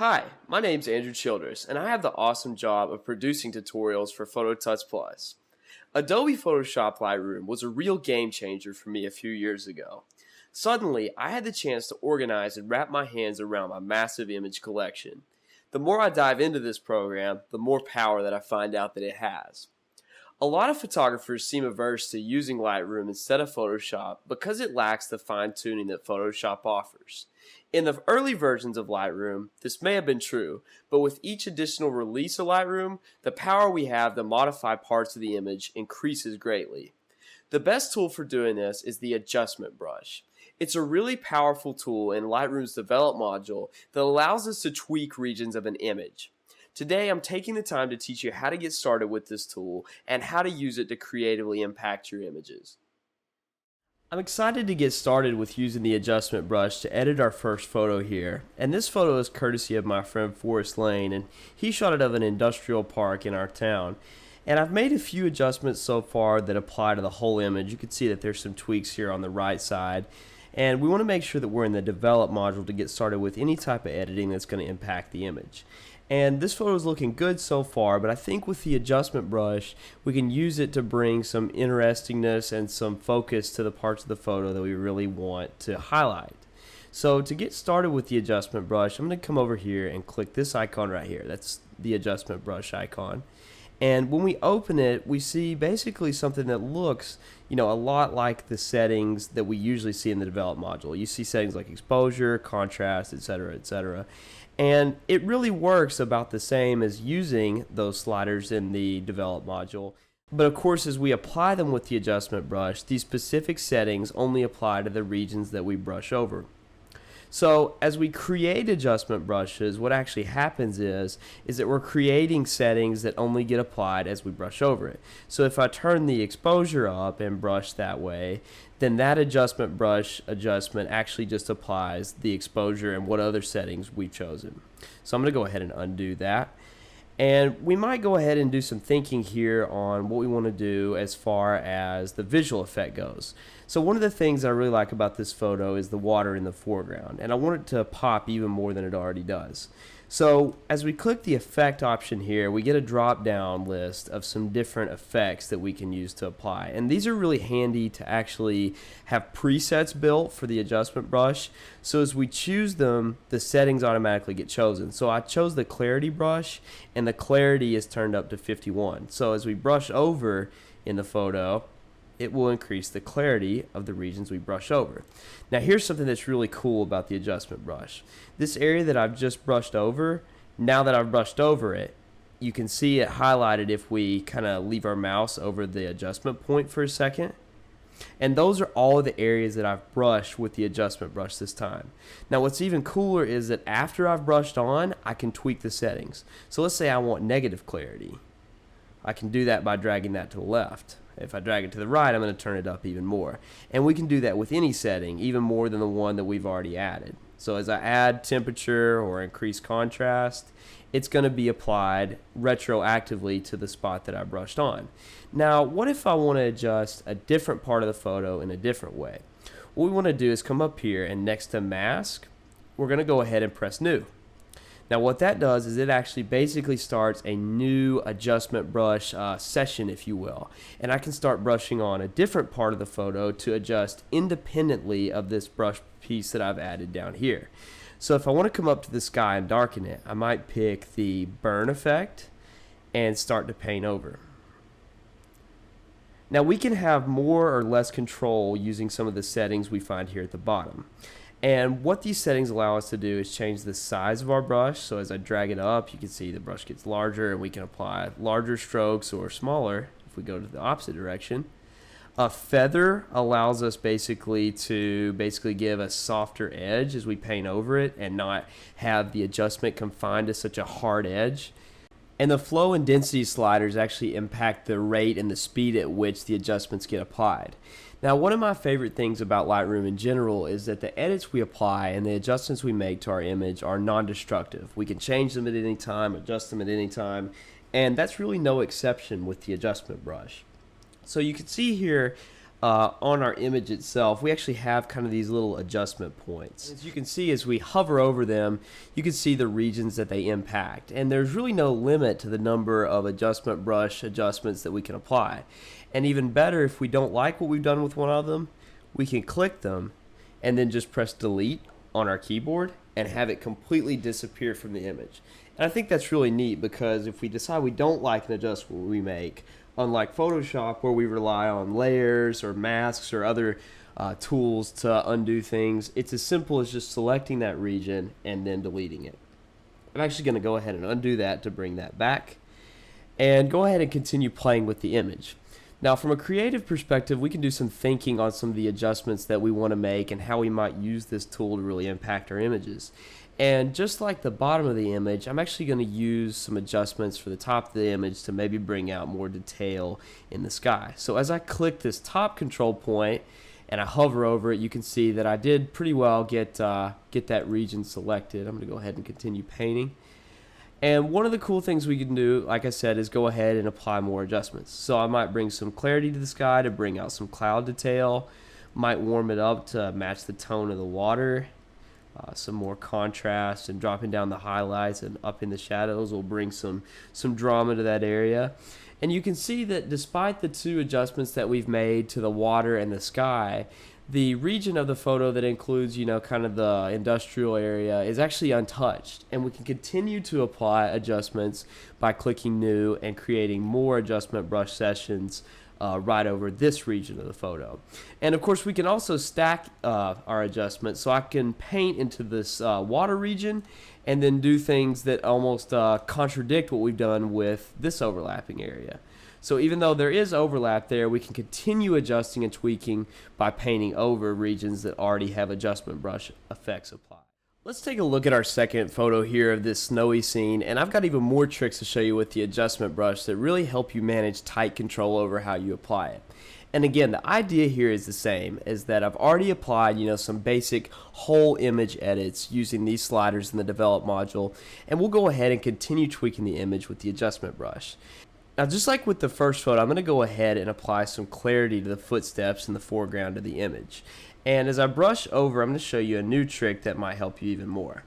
Hi, my name's Andrew Childress, and I have the awesome job of producing tutorials for PhotoTouch Plus. Adobe Photoshop Lightroom was a real game changer for me a few years ago. Suddenly, I had the chance to organize and wrap my hands around my massive image collection. The more I dive into this program, the more power that I find out that it has. A lot of photographers seem averse to using Lightroom instead of Photoshop because it lacks the fine-tuning that Photoshop offers. In the early versions of Lightroom, this may have been true, but with each additional release of Lightroom, the power we have to modify parts of the image increases greatly. The best tool for doing this is the adjustment brush. It's a really powerful tool in Lightroom's Develop module that allows us to tweak regions of an image. Today, I'm taking the time to teach you how to get started with this tool and how to use it to creatively impact your images. I'm excited to get started with using the adjustment brush to edit our first photo here. And this photo is courtesy of my friend Forrest Lane, and he shot it of an industrial park in our town. And I've made a few adjustments so far that apply to the whole image. You can see that there's some tweaks here on the right side. And we want to make sure that we're in the Develop module to get started with any type of editing that's going to impact the image. And this photo is looking good so far, but I think with the adjustment brush, we can use it to bring some interestingness and some focus to the parts of the photo that we really want to highlight. So to get started with the adjustment brush, I'm going to come over here and click this icon right here. That's the adjustment brush icon. And when we open it, we see basically something that looks, a lot like the settings that we usually see in the Develop module. You see settings like exposure, contrast, etc., etc. And it really works about the same as using those sliders in the Develop module. But of course, as we apply them with the adjustment brush, these specific settings only apply to the regions that we brush over. So as we create adjustment brushes, what actually happens is that we're creating settings that only get applied as we brush over it. So if I turn the exposure up and brush that way, then that adjustment brush adjustment actually just applies the exposure and what other settings we've chosen. So I'm going to go ahead and undo that. And we might go ahead and do some thinking here on what we want to do as far as the visual effect goes. So one of the things I really like about this photo is the water in the foreground, and I want it to pop even more than it already does. So as we click the effect option here, we get a drop down list of some different effects that we can use to apply. And these are really handy to actually have presets built for the adjustment brush. So as we choose them, the settings automatically get chosen. So I chose the clarity brush, and the clarity is turned up to 51. So as we brush over in the photo, it will increase the clarity of the regions we brush over. Now here's something that's really cool about the adjustment brush. This area that I've just brushed over, now that I've brushed over it, you can see it highlighted if we kind of leave our mouse over the adjustment point for a second. And those are all the areas that I've brushed with the adjustment brush this time. Now what's even cooler is that after I've brushed on, I can tweak the settings. So let's say I want negative clarity. I can do that by dragging that to the left. If I drag it to the right, I'm going to turn it up even more. And we can do that with any setting, even more than the one that we've already added. So as I add temperature or increase contrast, it's going to be applied retroactively to the spot that I brushed on. Now, what if I want to adjust a different part of the photo in a different way? What we want to do is come up here, and next to mask, we're going to go ahead and press new. Now what that does is it actually basically starts a new adjustment brush session, if you will. And I can start brushing on a different part of the photo to adjust independently of this brush piece that I've added down here. So if I want to come up to the sky and darken it, I might pick the burn effect and start to paint over. Now we can have more or less control using some of the settings we find here at the bottom. And what these settings allow us to do is change the size of our brush. So as I drag it up, you can see the brush gets larger, and we can apply larger strokes or smaller if we go to the opposite direction. A feather allows us basically to give a softer edge as we paint over it and not have the adjustment confined to such a hard edge. And the flow and density sliders actually impact the rate and the speed at which the adjustments get applied. Now, one of my favorite things about Lightroom in general is that the edits we apply and the adjustments we make to our image are non-destructive. We can change them at any time, adjust them at any time, and that's really no exception with the adjustment brush. So you can see here on our image itself, we actually have kind of these little adjustment points. As you can see, as we hover over them, you can see the regions that they impact. And there's really no limit to the number of adjustment brush adjustments that we can apply. And even better, if we don't like what we've done with one of them, we can click them and then just press delete on our keyboard and have it completely disappear from the image. And I think that's really neat, because if we decide we don't like an adjustment we make, unlike Photoshop where we rely on layers or masks or other tools to undo things, it's as simple as just selecting that region and then deleting it. I'm actually going to go ahead and undo that to bring that back and go ahead and continue playing with the image. Now, from a creative perspective, we can do some thinking on some of the adjustments that we want to make and how we might use this tool to really impact our images. And just like the bottom of the image, I'm actually going to use some adjustments for the top of the image to maybe bring out more detail in the sky. So as I click this top control point and I hover over it, you can see that I did pretty well get that region selected. I'm going to go ahead and continue painting. And one of the cool things we can do, like I said, is go ahead and apply more adjustments. So I might bring some clarity to the sky to bring out some cloud detail, might warm it up to match the tone of the water. Some more contrast, and dropping down the highlights and up in the shadows will bring some drama to that area. And you can see that despite the two adjustments that we've made to the water and the sky, the region of the photo that includes, kind of the industrial area is actually untouched. And we can continue to apply adjustments by clicking new and creating more adjustment brush sessions right over this region of the photo. And of course we can also stack our adjustments, so I can paint into this water region and then do things that almost contradict what we've done with this overlapping area. So even though there is overlap there, we can continue adjusting and tweaking by painting over regions that already have adjustment brush effects applied. Let's take a look at our second photo here of this snowy scene, and I've got even more tricks to show you with the adjustment brush that really help you manage tight control over how you apply it. And again, the idea here is the same, is that I've already applied, some basic whole image edits using these sliders in the develop module, and we'll go ahead and continue tweaking the image with the adjustment brush. Now, just like with the first photo, I'm going to go ahead and apply some clarity to the footsteps in the foreground of the image. And as I brush over, I'm going to show you a new trick that might help you even more.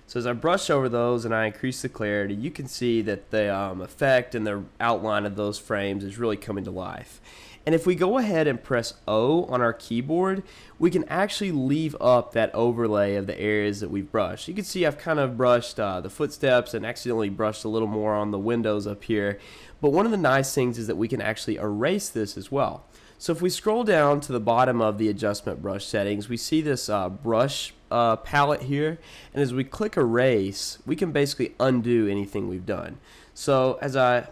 So as I brush over those and I increase the clarity, you can see that the effect and the outline of those frames is really coming to life. And if we go ahead and press O on our keyboard, we can actually leave up that overlay of the areas that we've brushed. You can see I've kind of brushed the footsteps and accidentally brushed a little more on the windows up here. But one of the nice things is that we can actually erase this as well. So if we scroll down to the bottom of the adjustment brush settings, we see this brush palette here, and as we click erase, we can basically undo anything we've done. So as I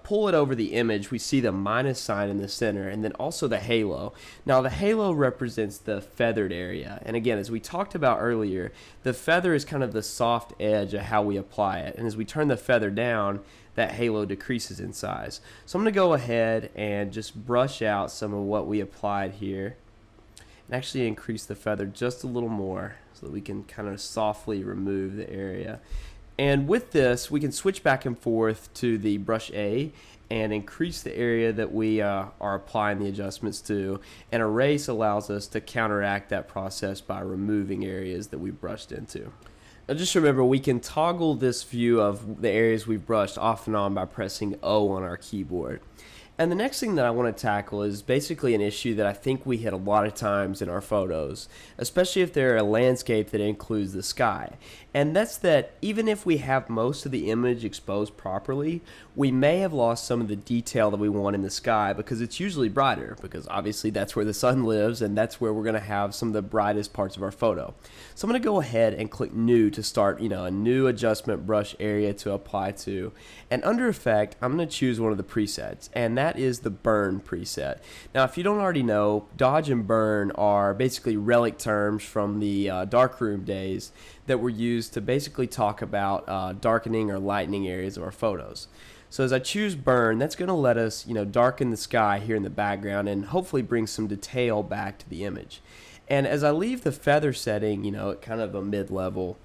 pull it over the image, we see the minus sign in the center and then also the halo. Now the halo represents the feathered area, and again, as we talked about earlier, the feather is kind of the soft edge of how we apply it, and as we turn the feather down, that halo decreases in size. So I'm going to go ahead and just brush out some of what we applied here and actually increase the feather just a little more so that we can kind of softly remove the area. And with this, we can switch back and forth to the brush A and increase the area that we are applying the adjustments to, and erase allows us to counteract that process by removing areas that we brushed into. Now just remember, we can toggle this view of the areas we've brushed off and on by pressing O on our keyboard. And the next thing that I want to tackle is basically an issue that I think we hit a lot of times in our photos, especially if they're a landscape that includes the sky. And that's that even if we have most of the image exposed properly, we may have lost some of the detail that we want in the sky because it's usually brighter, because obviously that's where the sun lives and that's where we're going to have some of the brightest parts of our photo. So I'm going to go ahead and click new to start, a new adjustment brush area to apply to. And under effect, I'm going to choose one of the presets, and that is the burn preset. Now, if you don't already know, dodge and burn are basically relic terms from the darkroom days that were used to basically talk about darkening or lightening areas of our photos. So as I choose burn, that's going to let us, darken the sky here in the background and hopefully bring some detail back to the image. And as I leave the feather setting, at kind of a mid-level,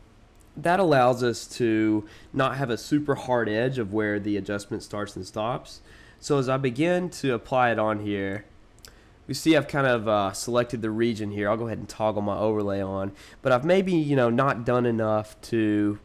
that allows us to not have a super hard edge of where the adjustment starts and stops. So as I begin to apply it on here, We see I've kind of selected the region here. I'll go ahead and toggle my overlay on, but I've maybe, not done enough to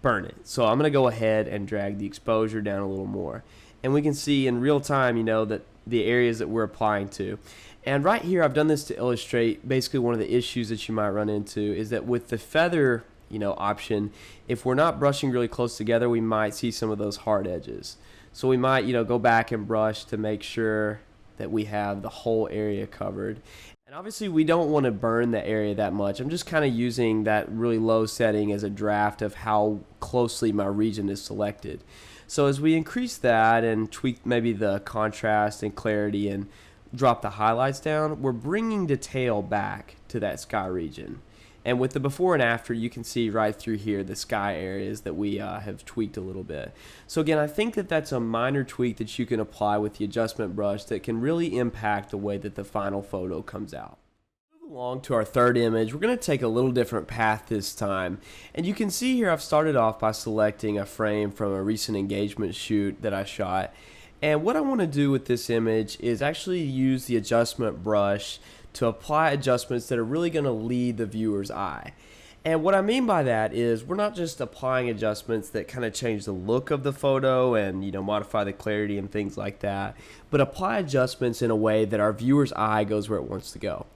burn it. So I'm going to go ahead and drag the exposure down a little more. And we can see in real time, that the areas that we're applying to. And right here, I've done this to illustrate basically one of the issues that you might run into is that with the feather, option, if we're not brushing really close together, we might see some of those hard edges. So we might, go back and brush to make sure that we have the whole area covered. And obviously we don't want to burn the area that much. I'm just kind of using that really low setting as a draft of how closely my region is selected. So as we increase that and tweak maybe the contrast and clarity and drop the highlights down, we're bringing detail back to that sky region. And with the before and after, you can see right through here the sky areas that we have tweaked a little bit. So again, I think that that's a minor tweak that you can apply with the adjustment brush that can really impact the way that the final photo comes out. Move along to our third image. We're going to take a little different path this time. And you can see here I've started off by selecting a frame from a recent engagement shoot that I shot. And what I want to do with this image is actually use the adjustment brush to apply adjustments that are really going to lead the viewer's eye. And what I mean by that is we're not just applying adjustments that kind of change the look of the photo and modify the clarity and things like that, but apply adjustments in a way that our viewer's eye goes where it wants to go.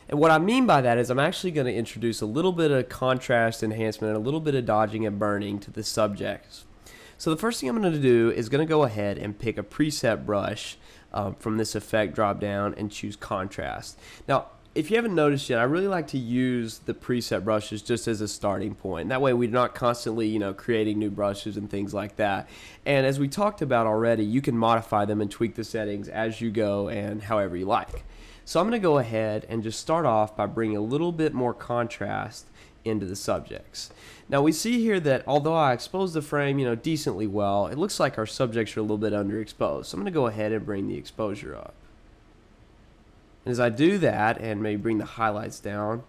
And what I mean by that is I'm actually going to introduce a little bit of contrast enhancement and a little bit of dodging and burning to the subjects. So the first thing I'm going to do is going to go ahead and pick a preset brush from this effect drop down and choose contrast. Now, if you haven't noticed yet, I really like to use the preset brushes just as a starting point. That way we're not constantly, creating new brushes and things like that. And as we talked about already, you can modify them and tweak the settings as you go and however you like. So I'm going to go ahead and just start off by bringing a little bit more contrast into the subjects. Now we see here that although I exposed the frame, decently well, it looks like our subjects are a little bit underexposed. So I'm going to go ahead and bring the exposure up. And as I do that and maybe bring the highlights down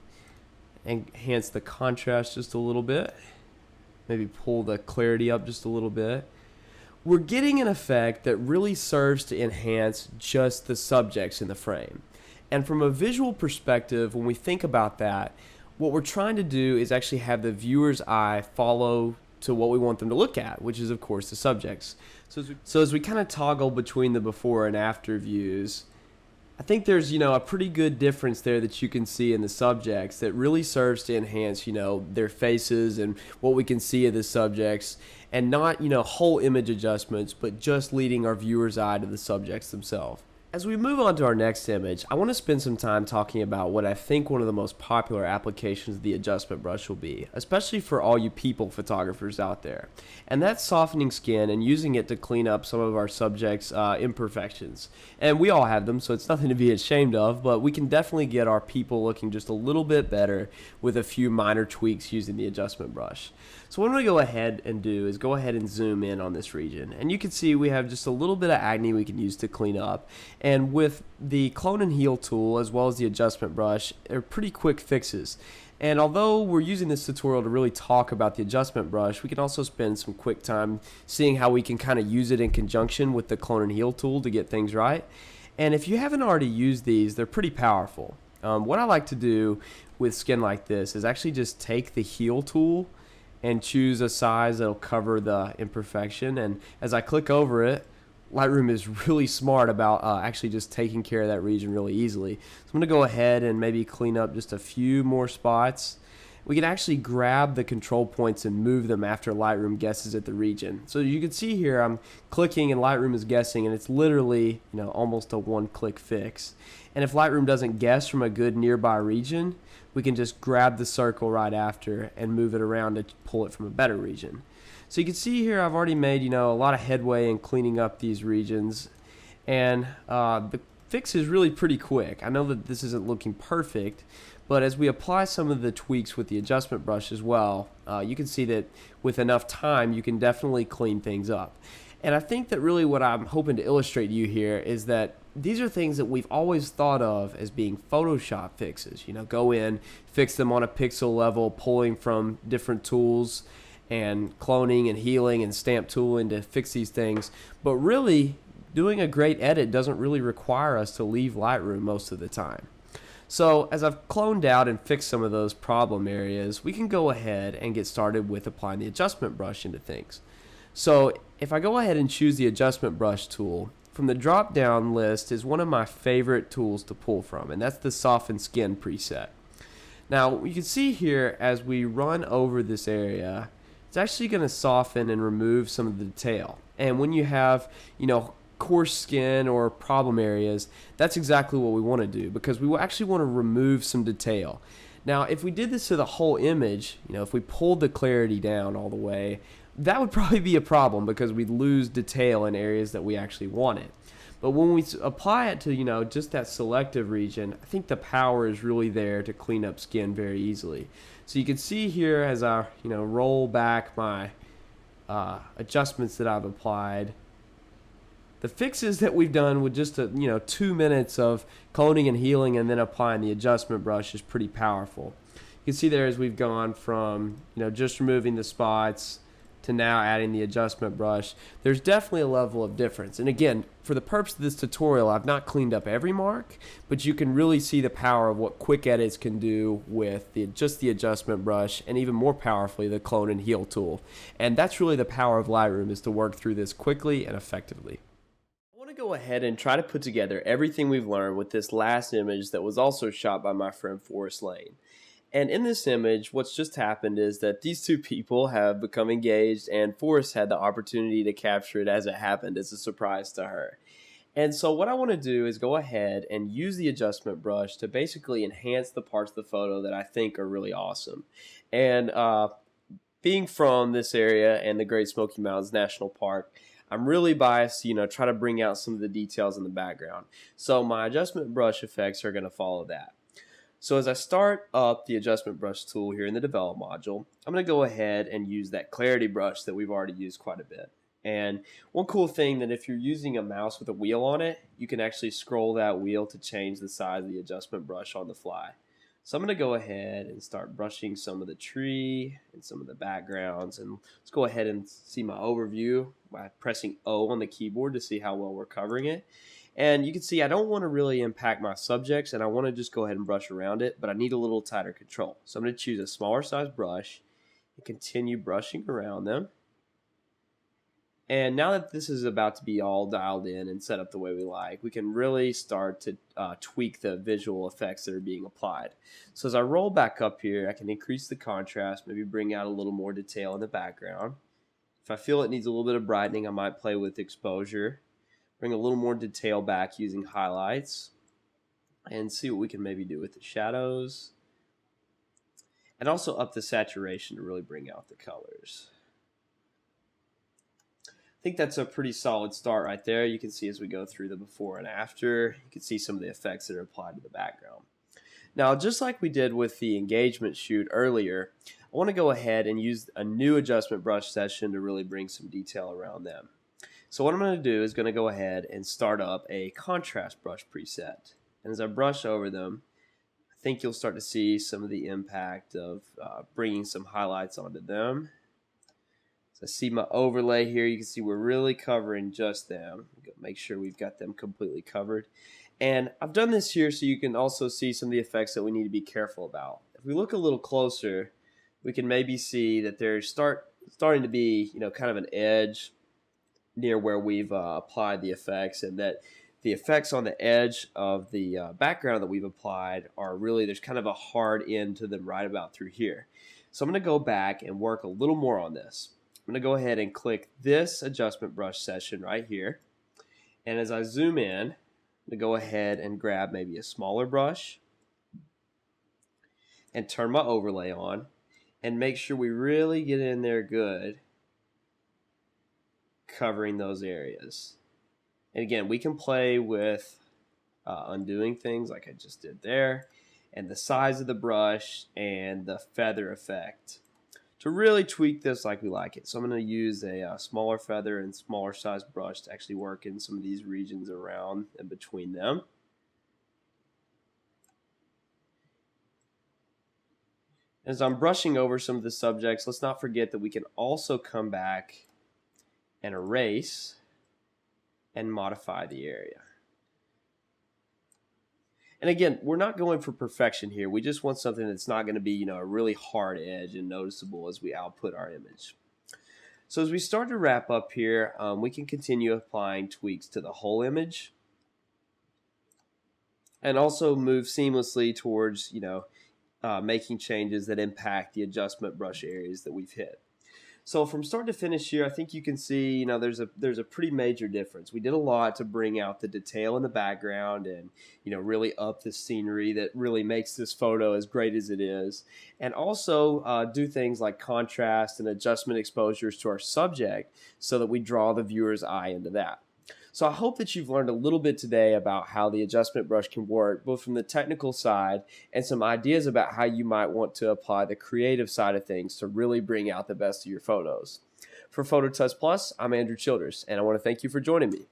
and enhance the contrast just a little bit, maybe pull the clarity up just a little bit, we're getting an effect that really serves to enhance just the subjects in the frame. And from a visual perspective, when we think about that, what we're trying to do is actually have the viewer's eye follow to what we want them to look at, which is of course the subjects. So as we kind of toggle between the before and after views, I think there's a pretty good difference there that you can see in the subjects that really serves to enhance their faces and what we can see of the subjects, and not whole image adjustments, but just leading our viewer's eye to the subjects themselves. As we move on to our next image, I want to spend some time talking about what I think one of the most popular applications of the adjustment brush will be, especially for all you people photographers out there. And that's softening skin and using it to clean up some of our subjects' imperfections. And we all have them, so it's nothing to be ashamed of, but we can definitely get our people looking just a little bit better with a few minor tweaks using the adjustment brush. So what I'm going to go ahead and do is go ahead and zoom in on this region. And you can see we have just a little bit of acne we can use to clean up. And with the clone and heal tool as well as the adjustment brush, they're pretty quick fixes. And although we're using this tutorial to really talk about the adjustment brush, we can also spend some quick time seeing how we can kind of use it in conjunction with the clone and heal tool to get things right. And if you haven't already used these, they're pretty powerful. What I like to do with skin like this is actually just take the heal tool and choose a size that'll cover the imperfection. And as I click over it, Lightroom is really smart about actually just taking care of that region really easily. So I'm going to go ahead and maybe clean up just a few more spots. We can actually grab the control points and move them after Lightroom guesses at the region. So you can see here I'm clicking and Lightroom is guessing, and it's literally almost a one-click fix. And if Lightroom doesn't guess from a good nearby region, we can just grab the circle right after and move it around to pull it from a better region. So you can see here I've already made a lot of headway in cleaning up these regions, and the fix is really pretty quick. I know that this isn't looking perfect, but as we apply some of the tweaks with the adjustment brush as well, you can see that with enough time you can definitely clean things up. And I think that really what I'm hoping to illustrate to you here is that these are things that we've always thought of as being Photoshop fixes. Go in, fix them on a pixel level, pulling from different tools and cloning and healing and stamp tooling to fix these things. But really, doing a great edit doesn't really require us to leave Lightroom most of the time. So as I've cloned out and fixed some of those problem areas, we can go ahead and get started with applying the adjustment brush into things. So if I go ahead and choose the adjustment brush tool, from the drop down list is one of my favorite tools to pull from, and that's the soften skin preset. Now you can see here as we run over this area, it's actually going to soften and remove some of the detail. And when you have, coarse skin or problem areas, that's exactly what we want to do, because we actually want to remove some detail. Now if we did this to the whole image, if we pulled the clarity down all the way, that would probably be a problem because we'd lose detail in areas that we actually wanted. But when we apply it to, just that selective region, I think the power is really there to clean up skin very easily. So you can see here as I, roll back my adjustments that I've applied, the fixes that we've done with just 2 minutes of cloning and healing and then applying the adjustment brush is pretty powerful. You can see there as we've gone from, just removing the spots to now adding the adjustment brush, there's definitely a level of difference. And again, for the purpose of this tutorial, I've not cleaned up every mark, but you can really see the power of what quick edits can do with just the adjustment brush, and even more powerfully, the clone and heal tool. And that's really the power of Lightroom, is to work through this quickly and effectively. I want to go ahead and try to put together everything we've learned with this last image that was also shot by my friend Forrest Lane. And in this image, what's just happened is that these two people have become engaged, and Forrest had the opportunity to capture it as it happened as a surprise to her. And so what I want to do is go ahead and use the adjustment brush to basically enhance the parts of the photo that I think are really awesome. And being from this area and the Great Smoky Mountains National Park, I'm really biased to, try to bring out some of the details in the background. So my adjustment brush effects are going to follow that. So as I start up the adjustment brush tool here in the develop module, I'm going to go ahead and use that clarity brush that we've already used quite a bit. And one cool thing, that if you're using a mouse with a wheel on it, you can actually scroll that wheel to change the size of the adjustment brush on the fly. So I'm going to go ahead and start brushing some of the tree and some of the backgrounds. And let's go ahead and see my overview by pressing O on the keyboard to see how well we're covering it. And you can see I don't want to really impact my subjects, and I want to just go ahead and brush around it, but I need a little tighter control. So I'm going to choose a smaller size brush and continue brushing around them. And now that this is about to be all dialed in and set up the way we like, we can really start to tweak the visual effects that are being applied. So as I roll back up here, I can increase the contrast, maybe bring out a little more detail in the background. If I feel it needs a little bit of brightening, I might play with exposure. Bring a little more detail back using highlights, and see what we can maybe do with the shadows, and also up the saturation to really bring out the colors. I think that's a pretty solid start right there. You can see as we go through the before and after, you can see some of the effects that are applied to the background. Now, just like we did with the engagement shoot earlier, I want to go ahead and use a new adjustment brush session to really bring some detail around them. So what I'm going to do is going to go ahead and start up a contrast brush preset. And as I brush over them, I think you'll start to see some of the impact of bringing some highlights onto them. So I see my overlay here. You can see we're really covering just them. Make sure we've got them completely covered. And I've done this here so you can also see some of the effects that we need to be careful about. If we look a little closer, we can maybe see that there's starting to be, kind of an edge near where we've applied the effects, and that the effects on the edge of the background that we've applied are really, there's kind of a hard end to them right about through here. So I'm going to go back and work a little more on this. I'm going to go ahead and click this adjustment brush session right here, and as I zoom in, I'm going to go ahead and grab maybe a smaller brush and turn my overlay on and make sure we really get in there good, covering those areas. And again, we can play with undoing things like I just did there, and the size of the brush and the feather effect to really tweak this like we like it. So I'm going to use a smaller feather and smaller size brush to actually work in some of these regions around and between them. As I'm brushing over some of the subjects, let's not forget that we can also come back and erase and modify the area. And again, we're not going for perfection here. We just want something that's not going to be, a really hard edge and noticeable as we output our image. So as we start to wrap up here, we can continue applying tweaks to the whole image and also move seamlessly towards, making changes that impact the adjustment brush areas that we've hit. So from start to finish here, I think you can see, there's a pretty major difference. We did a lot to bring out the detail in the background and, really up the scenery that really makes this photo as great as it is. And also do things like contrast and adjustment exposures to our subject so that we draw the viewer's eye into that. So I hope that you've learned a little bit today about how the adjustment brush can work, both from the technical side and some ideas about how you might want to apply the creative side of things to really bring out the best of your photos. For PhotoTouch Plus, I'm Andrew Childers, and I want to thank you for joining me.